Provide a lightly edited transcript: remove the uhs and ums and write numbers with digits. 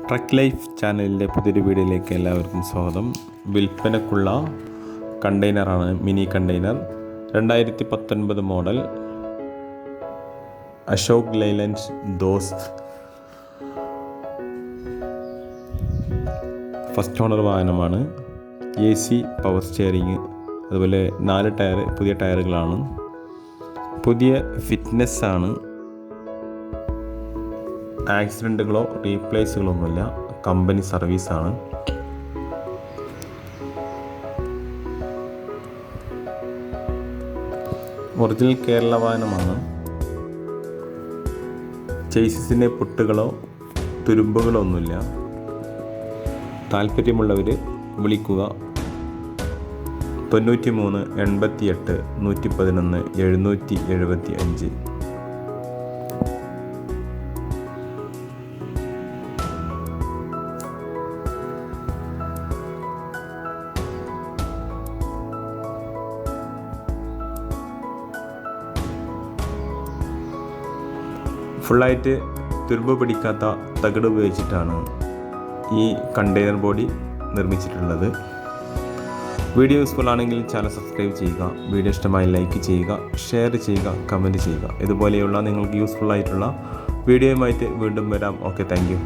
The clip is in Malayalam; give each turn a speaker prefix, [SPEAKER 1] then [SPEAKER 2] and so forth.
[SPEAKER 1] ട്രക്ക് ലൈഫ് ചാനലിൻ്റെ പുതിയൊരു വീഡിയോയിലേക്ക് എല്ലാവർക്കും സ്വാഗതം. വിൽപ്പനക്കുള്ള കണ്ടെയ്നറാണ്, mini container 2019 model Ashok Leyland Dost first owner വാഹനമാണ്. AC, പവർ സ്റ്റിയറിങ്, അതുപോലെ 4 ടയർ പുതിയ ടയറുകളാണ്. പുതിയ ഫിറ്റ്നസ്സാണ്. ആക്സിഡൻറ്റുകളോ റീപ്ലേസുകളൊന്നുമില്ല. കമ്പനി സർവീസാണ്. ഒറിജിനൽ കേരള വാഹനമാണ്. ചേസിസിൻ്റെ പൊട്ടുകളോ തുരുമ്പുകളോ ഒന്നുമില്ല. താല്പര്യമുള്ളവർ വിളിക്കുക 93 88 111 775. ഫുള്ളായിട്ട് തുരുമ്പ് പിടിക്കാത്ത തകിട് ഉപയോഗിച്ചിട്ടാണ് ഈ കണ്ടെയ്നർ ബോഡി നിർമ്മിച്ചിട്ടുള്ളത്. വീഡിയോ യൂസ്ഫുൾ ആണെങ്കിൽ ചാനൽ സബ്സ്ക്രൈബ് ചെയ്യുക. വീഡിയോ ഇഷ്ടമായി ലൈക്ക് ചെയ്യുക, ഷെയർ ചെയ്യുക, കമൻറ്റ് ചെയ്യുക. ഇതുപോലെയുള്ള നിങ്ങൾക്ക് യൂസ്ഫുൾ ആയിട്ടുള്ള വീഡിയോയുമായിട്ട് വീണ്ടും വരാം. Okay, thank you.